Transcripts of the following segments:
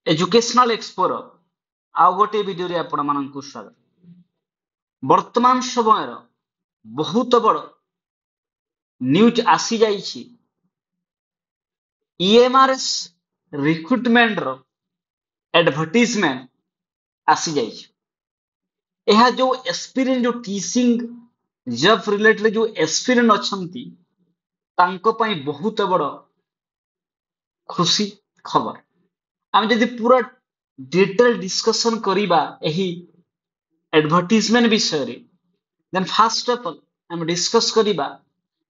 Educational एक्सपोर आउ गोटे video रे आपण मानकु स्वागत। वर्तमान समय बहुत बड़ न्यूज आसी जाइछि ईएमआरएस रिक्रुटमेंट रो एडवर्टाइजमेंट आसी जाइछि। एहा जो एक्सपीरियंस जो टीचिंग जॉब रिलेटेड जो एक्सपीरियंस अछंती तांको पई बहुत बड़ खुशी खबर। आम जदि पूरा डिटेल डिस्कशन करिबा एही एडवर्टाइजमेंट विषय रे देन फास्ट ऑफ ऑल हम डिस्कस करिबा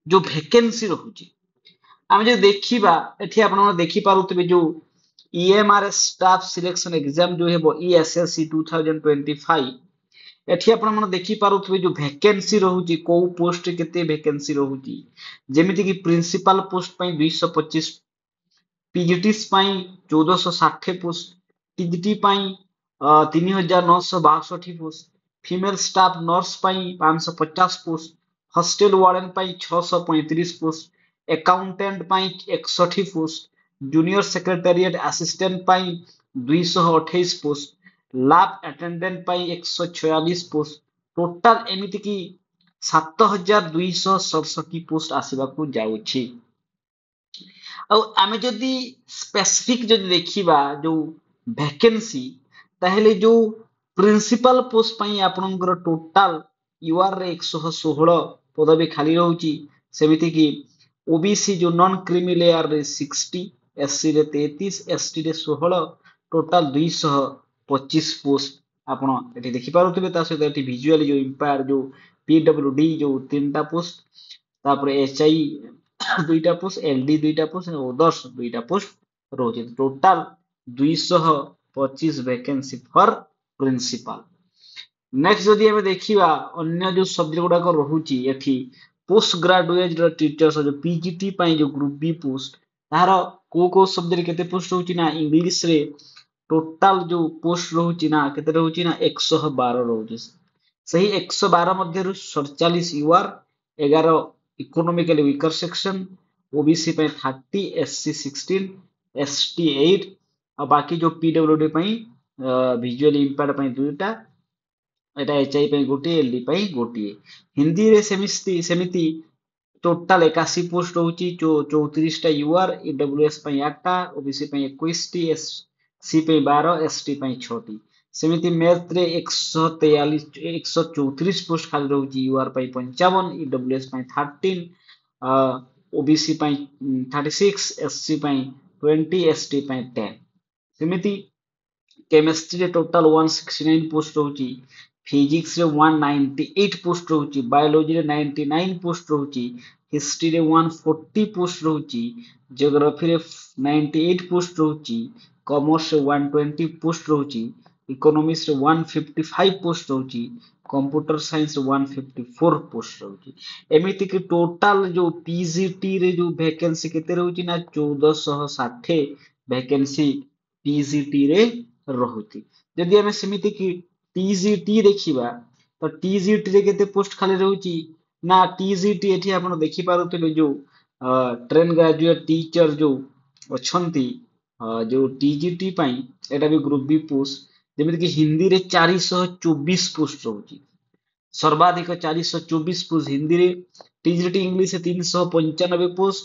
जो वैकेंसी रहुची। आम जे देखिबा एठी आपण देखि पारुतबे जो ईएमआरएस स्टाफ सिलेक्शन एग्जाम जो हेबो ईएसएससी 2025 एठी आपण मन देखि पारुतबे जो वैकेंसी रहुची को पोस्ट केते वैकेंसी रहुची जेमिति कि प्रिंसिपल पोस्ट पई 225 पीजीटीस पई 1460 पोस्ट टीजीटी पई 3962 पोस्ट फीमेल स्टाफ नर्स पई 550 पोस्ट हॉस्टल वार्डन पई 635 पोस्ट अकाउंटेंट पई 61 पोस्ट जूनियर सेक्रेटेरिएट असिस्टेंट पई 228 पोस्ट लैब अटेंडेंट पई 146 पोस्ट टोटल एमिति की 7267 पोस्ट आसीबाकू जाउछि। आमे जदि स्पेसिफिक जदि देखिबा जो वैकेंसी ताहेले जो प्रिंसिपल पोस्ट पई आपनकर टोटल यूआर रे 116 पदवी खाली रहउची सेमिति कि ओबीसी जो नॉन क्रीमी लेयर रे 60 एससी रे 33 एसटी रे 16 टोटल 225 पोस्ट आपण एठी देखि पारुतबे ता सहित एठी विजुअली जो इंपायर जो पीडब्ल्यूडी जो तीनटा पोस्ट तापर एचआई दुईटा पोस्ट एलडी दुईटा पोस्ट ओदर्स दुईटा पोस्ट रोचे total 225 vacancy for principal. Next जदि हमें देखिबा अन्य जो सब्जेक्ट गुडा को रहुची एठी पोस्ट ग्रेजुएट टीचर्स जो पीजीटी पई जो ग्रुप बी पोस्ट तार को सब्जेक्ट केते पोस्ट होची ना इंग्लिश रे टोटल जो पोस्ट रहुची ना केते रहुची ना 112 रहुची। सही 112 मध्ये 47 UR 11 economically weaker section OBC पे 30 एससी 16 एसटी 8 और बाकी जो पीडब्ल्यूडी पे विजुअली इंपेयर्ड पे दुईटा एटा एचआई पे गोटी एलडी पे गोटी हिंदी रे सेमिति टोटल 81 पोस्ट होची 34 टा यूआर ईडब्ल्यूएस पे 8 टा ओबीसी पे 21 टी एससी पे 12 एसटी पे 6 टी सेमिति मैथ रे 143 134 पोस्ट खाली रहउची यूआर पे 55 ईडब्ल्यूएस पे 13 ओबीसी पे 36 एससी पे 20 एसटी पे 10 सेमिति केमिस्ट्री रे टोटल 169 पोस्ट रहउची फिजिक्स रे 198 पोस्ट रहउची बायोलॉजी रे 99 पोस्ट रहउची हिस्ट्री रे 140 पोस्ट रहउची ज्योग्राफी रे 98 पोस्ट रहउची कॉमर्स रे 120 पोस्ट रहउची इकोनॉमिक्स रे 155 पोस्ट रहउची कंप्यूटर साइंस रे 154 पोस्ट रहउची एमिति कि टोटल जो पीजीटी रे जो वैकेंसी केते रहउची ना 1460 वैकेंसी पीजीटी रे रहउची। जदि हमें सेमिति कि टीजीटी देखिबा तो टीजीटी रे केते पोस्ट खाली रहउची ना टीजीटी एठी आपण देखि पारुतबे जो ट्रेन ग्रेजुएट टीचर जो अछंती जो टीजीटी पई एटा भी ग्रुप बी पोस्ट जेमिति कि हिंदी रे 424 पोस्ट रहउची सर्वाधिक 424 पोस्ट हिंदी रे टीजीटी इंग्लिश रे 395 पोस्ट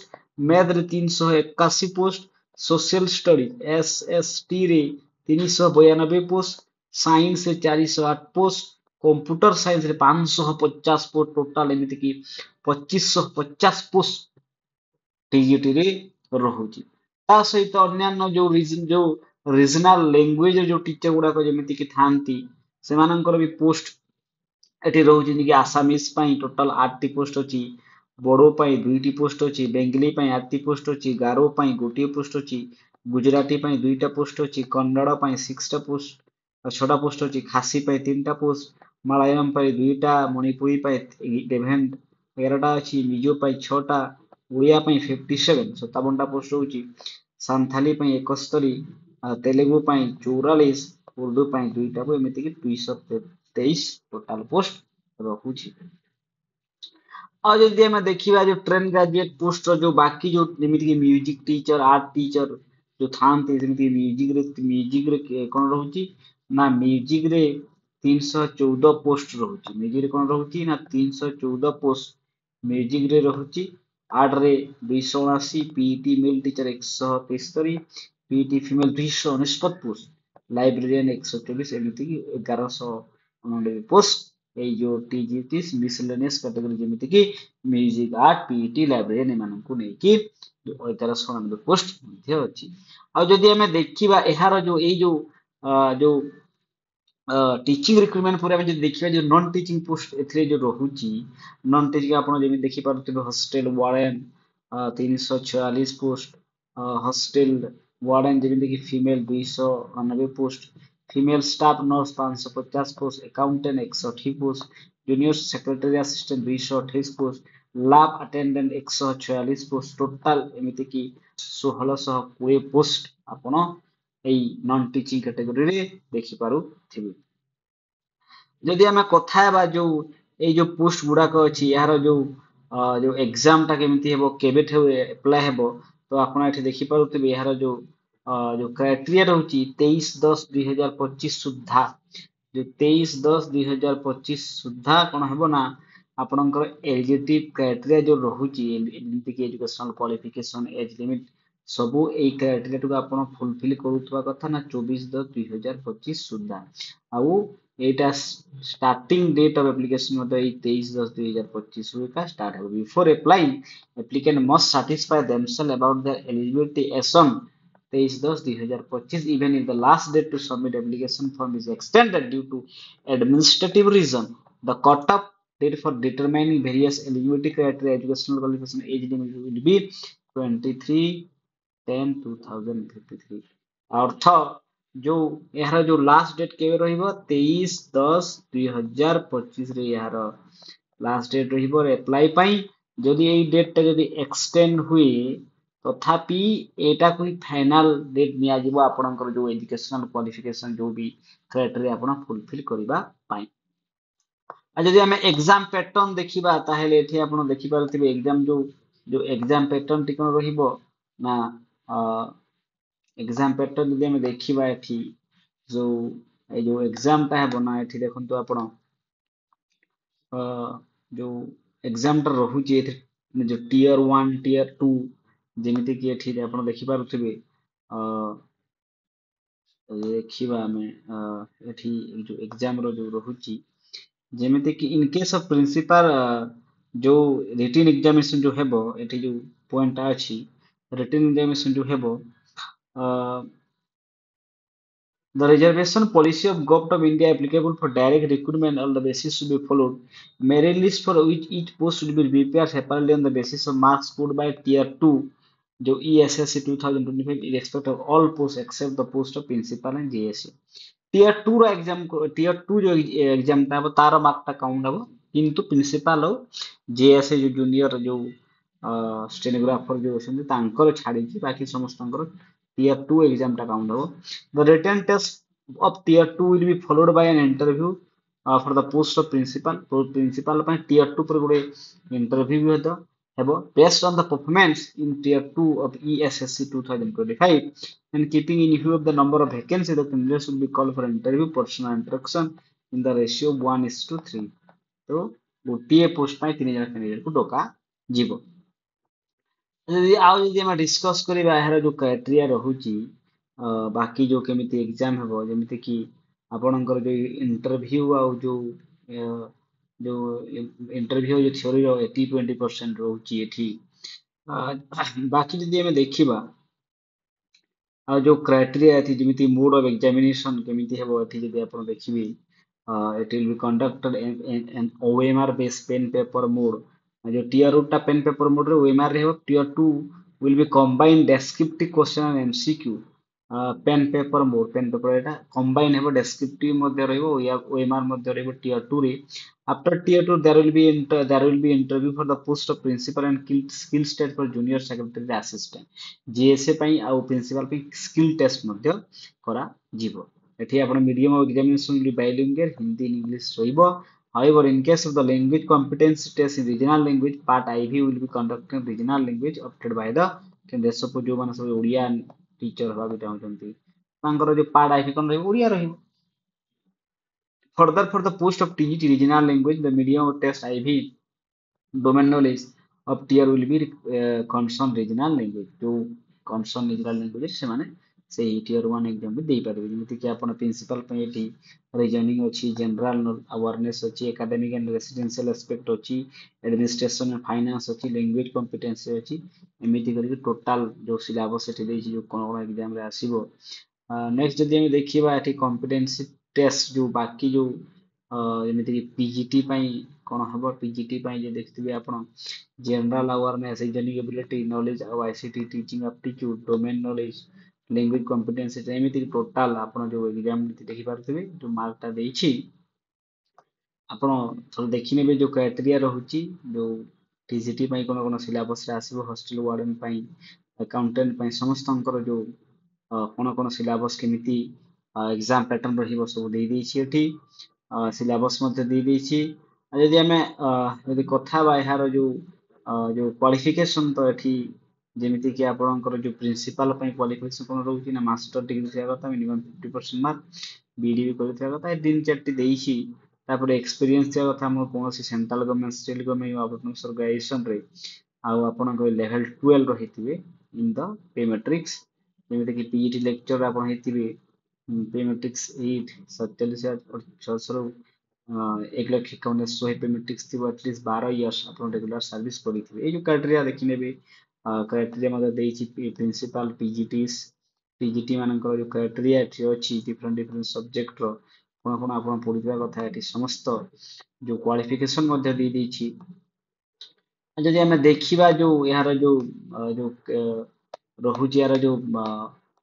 मैथ रे 381 पोस्ट सोशल स्टडी एसएसटी रे 392 पोस्ट साइंस रे 408 पोस्ट कंप्यूटर साइंस रे 550 पोस्ट टोटल एमिति कि 2550 पोस्ट टीजीटी रे रहउची। ता सहित अन्य जो रीजनल लैंग्वेज जो टीचर गुडा को जेमिति कि थांती से मानकर भी पोस्ट एठी रहउची कि आसामीज पई टोटल 8 टी पोस्ट अछि बोडो पई 2 टी पोस्ट अछि बेंगली पई 8 टी पोस्ट अछि गारो पई गोटी पोस्ट अछि गुजराती पई 2 टा पोस्ट अछि कन्नड़ पई 6 टा पोस्ट 6 टा पोस्ट अछि खासी पई 3 टा पोस्ट मलयालम पई 2 टा मणिपुरी पई 11 टा अछि मिजो पई 6 टा उड़िया पई 57 टा पोस्ट होची सांथाली पई 71 तेलुगु पई 44 उर्दू पई 2 टा एमिति कि 223 टोटल पोस्ट रहुची। और जदि हम देखिबा जो ट्रेन ग्रेजुएट पोस्ट जो बाकी जो जेमिति कि म्यूजिक टीचर आर्ट टीचर जो थांती जेमती म्यूजिक रे कोन रहउची ना म्यूजिक रे 314 पोस्ट रहउची म्यूजिक रे कोन रहउची ना 314 पोस्ट म्यूजिक रे रहउची आर्ट रे 279 PET male teacher 173 PET female 249 post librarian 124 एमिति की 1199 पोस्ट এই जो टीजीटीस मिसलेनियस कैटेगरी जेमिति की म्यूजिक आर्ट पीईटी लाइब्रेरियन एमानंकु नै कि 1199 पोस्ट मध्ये अछि आ जदि हमें देखिबा एहार जो ए जो टीचिंग रिक्रुटमेंट पर हम देखिए जो नॉन टीचिंग पोस्ट एथरे जो रहुची नॉन टीचिंग आपण जेमि देखि पारुथिबे hostel warden 346 post hostel warden जेमि देखि female 299 post female staff nurse 550 post accountant 180 post junior secretary assistant 228 post lab attendant 146 post total एमिति की 1620 पोस्ट आपण এই नॉन टीचिंग कैटेगरी रे देखि पारुथिबे जदि आम कथा हेबा जो एई जो पोस्ट गुड़ाक अछि यार जो एग्जाम टा केमिति हेबो केबेठ अप्लाई हेबो तो आपण एठी देखि पारुथिबे यार जो क्राइटेरिया रहउची 23/10/2025 सुद्धा जो 23/10/2025 सुद्धा कोन हेबो ना आपणकर एलिजिबिलिटी क्राइटेरिया जो रहउची जेमिति कि एजुकेशनल क्वालिफिकेशन एज लिमिट सबु एई क्राइटेरिया टू आपण फुलफिल करूथबा कथा ना 24/10/2025 सुद्धा आउ एटा स्टार्टिंग डेट ऑफ एप्लीकेशन मतलब 23/10/2025 का स्टार्ट है before applying applicant must satisfy themselves about their eligibility age on 23/10/2025 even if the last date to submit application form is extended due to administrative reason the cutoff date for determining various eligibility criteria educational qualification age limit will be 23/10/2023 अर्थ जो यार जो last date केवे रहिबो 23/10/2025 रे यार last date रहिबो apply पई जदि एई डेट ता जदि एक्सटेंड हुई तथापि एटा कोई फाइनल डेट निया जिवो आपनकर जो एजुकेशनल क्वालिफिकेशन जो भी क्राइटेरिया आपण फुलफिल करबा पई आ जदि हमें एग्जाम पैटर्न देखिबा ताहेले एठी आपण देखि पारथिबे एग्जाम जो एग्जाम पैटर्न टी कोन रहिबो ना एग्जाम पैटर्न जदि हमें देखिबा एठी जो ए जो एग्जाम ता हेबो ना एठी देखंतु आपण जो एग्जाम टा रहुची एठी जो टियर 1 टियर 2 जेमिति कि एठी आपण देखि पारुथिबे देखिबा हमें एठी जो एग्जाम रो जो रहुची जेमिति कि इन केस ऑफ प्रिंसिपल जो रिटन एग्जामिनेशन जो हेबो एठी जो पॉइंट अछि रिटन एग्जामिनेशन जो हेबो the reservation policy of Government of India applicable for direct recruitment on the basis to be followed. Merit list for which each post should be prepared separately on the basis of marks scored by Tier 2, जो ESSC 2025 in respect of all posts except the post of principal and JSC. Tier 2 रो exam Tier 2 जो exam ता तार mark टा count हबो किंतु principal और JSC जो जूनियर जो स्टेनोग्राफर जो अछन तांकर छाडी कि बाकी समस्तंकर Tier 2 exam टा काउंट हो the written test of Tier 2 will be followed by an interview for the post of principal principal ପାଇଁ Tier 2 पर गुडे इंटरव्यू हेतो हेबो based on the performance in Tier 2 of ESSC 2025 and keeping in view of the number of vacancies the candidates will be called for interview personal interaction in the ratio 1:3 तो गोटिए post ପାଇଁ 3 जण candidate को डोका जीवो जदि आउ जदि हम डिस्कस करिबा एहार जो क्राइटेरिया रहुची बाकी जो केमिति एग्जाम हेबो जेमिति कि आपणकर जो इंटरव्यू आ जो इंटरव्यू जो थ्योरी रो 80-20% रहुची एठी बाकी जदि हम देखिबा आ जो क्राइटेरिया एथि जेमिति मोड ऑफ एग्जामिनेशन केमिति हेबो एथि जदि आपण देखिबी it will be conducted in OMR based pen paper mode जो टियर 1 टा पेन पेपर मोड रे OMR रे हो tier 2 will be combined descriptive question and MCQ pen paper mode pen paper एटा combine हेबो descriptive मध्ये रहइबो या OMR मध्ये रहइबो टियर 2 रे after tier 2 there will be interview for the post of principal and skill test for junior secretary assistant GSA ପାଇଁ ଆଉ principal ପାଇଁ skill test मध्ये करा जीवो एठी आपण medium of examination will be bilingual Hindi English रहइबो however in case of the language competency test in regional language part IV will be conducted in regional language opted by the देश को जो माने सब ओडिया टीचर हवा भी चाहूचंती तांकर जो पार्ट आईपी कोन रहइबो ओडिया रहइबो further for the post of TGT regional language the medium of test IV domain knowledge of tier will be concerned regional language जो concern regional language से माने से tier 1 एग्जाम भी दे पारे जेमिति कि आपण प्रिंसिपल पे एठी रीजनिंग अछि जनरल अवेयरनेस अछि एकेडमिक एंड रेसिडेंशियल एस्पेक्ट अछि एडमिनिस्ट्रेशन एंड फाइनेंस अछि लैंग्वेज कॉम्पिटेंसी अछि एमिति करी टोटल जो सिलेबस एठी देछि जो कोन एग्जाम रे आसीबो नेक्स्ट जदि हम देखिबा एठी कॉम्पिटेंसी टेस्ट जो बाकी जो ଯେମିତିକି ପିଜିଟି ପାଇଁ କ'ଣ ହେବ ପିଜିଟି ପାଇଁ ଯେ ଦେଖିଥିବେ ଆପଣ general awareness reasoning ability knowledge ଆଉ ICT teaching aptitude domain knowledge language competency ଏମିତି ଟୋଟାଲ ଆପଣ ଯୋଉ ଏକ୍ଜାମ ଦେଖିପାରୁଥିବେ ଯୋଉ ମାର୍କଟା ଦେଇଛି ଆପଣ ଥରେ ଦେଖିନେବେ ଯୋଉ କ୍ରାଇଟେରିଆ ରହୁଛି ଯୋଉ ଟିଜିଟି ପାଇଁ କ'ଣ କ'ଣ ସିଲାବସରେ ଆସିବ ହଷ୍ଟେଲ ୱାର୍ଡେନ ପାଇଁ ଆକାଉଣ୍ଟାଣ୍ଟ ପାଇଁ ସମସ୍ତଙ୍କର ଯୋଉ କ'ଣ କ'ଣ ସିଲାବସ କେମିତି ଏକ୍ଜାମ ପ୍ୟାଟର୍ନ ରହିବ ସବୁ ଦେଇଦେଇଛି ଏଠି सिलेबस जदि आम यदि कथा यार जो जो क्वालिफिकेशन तो ये जमीती कि आपंकर जो प्रिंसिपल क्वालिफिकेशन कौन रोचे ना मास्टर डिग्री थी कथा मिनिमम 50% मार्क बीडी भी कथा तीन चार एक्सपीरियंस थी कथा कौन central government state government organisation रे आप लेवल 12 रही इन द पे मैट्रिक्स जमीती कि पीईटी लेक्चर आप पे मैट्रिक्स 8 47,600 1,51,100 पे मैट्रिक्स थी एटलिस्ट 12 इयर्स आप रेगुलर सर्विस करेंगे ये क्राइटेरिया देखने क्राइटेरिया प्रिंसिपल पीजीटीस पीजीटी मानकर जो क्राइटेरिया अच्छी डिफरेंट डिफरेंट सब्जेक्ट रो कौन कौन आप पढ़ा कथा ये समस्त जो क्वालिफिकेशन जदि आम देखा जो यार जो जो रोचे यार जो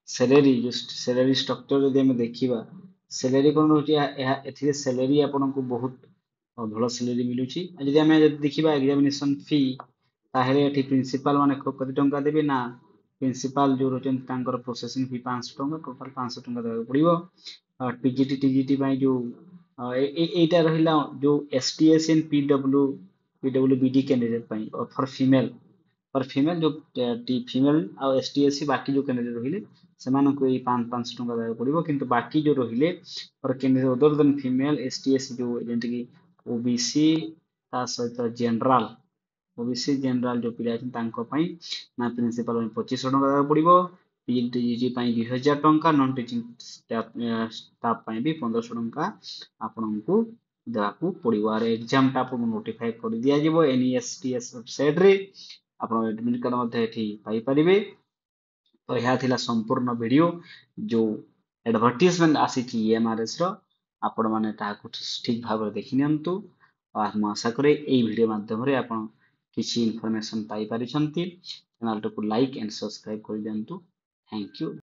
सैलरी जो सैलरी स्ट्रक्चर जदि आम देखा सैलरी कौन रोचे सैलरी आपन को बहुत भल सैलरी मिलूँ जदि आम देखा एग्जामिनेशन फी ताहले एठी प्रिंसिपल माने कति टंका देबे ना प्रिंसिपल जो रोचन तांकर प्रोसेसिंग फी 500 टंका टोटल 500 टंका देबे पड़िबो पीजीटी टीजीटी पई जो एटा रहिला जो एसटीएस एंड पीडब्ल्यूबीडी कैंडिडेट पई और फॉर फीमेल जो फीमेल आ एसटीएस बाकी जो कैंडिडेट रहिले सेमानकु 500 टंका देबे पड़िबो किंतु बाकी जो रहिले और candidate other than female STS जो जेंति कि ओबीसी ता सहित जनरल ओबीसी जनरल जो पिला ना प्रिंसिपल 2500 टंका देबे पड़िबो पीजीटी पई 2000 टंका नॉन टीचिंग स्टाफ पई भी 1500 टंका आपनकु देबाकू पड़िबो आर एग्जाम टा आपन नोटिफाई कर दिया जिवो एनईएसटीएस वेबसाइट रे आपन एडमिट कार्ड मध्ये एठी पाई परिबे तो यह थिला संपूर्ण वीडियो जो एडवर्टाइजमेंट आसी ईएमआरएस रो आपण माने ताकू ठीक भाव देखि नियंतु और हम आशा करे এই ভিডিও মাধ্যমে आपण किसी इनफॉरमेशन पाई परिछंती चैनल को लाइक एंड सब्सक्राइब कर दियंतु थैंक यू।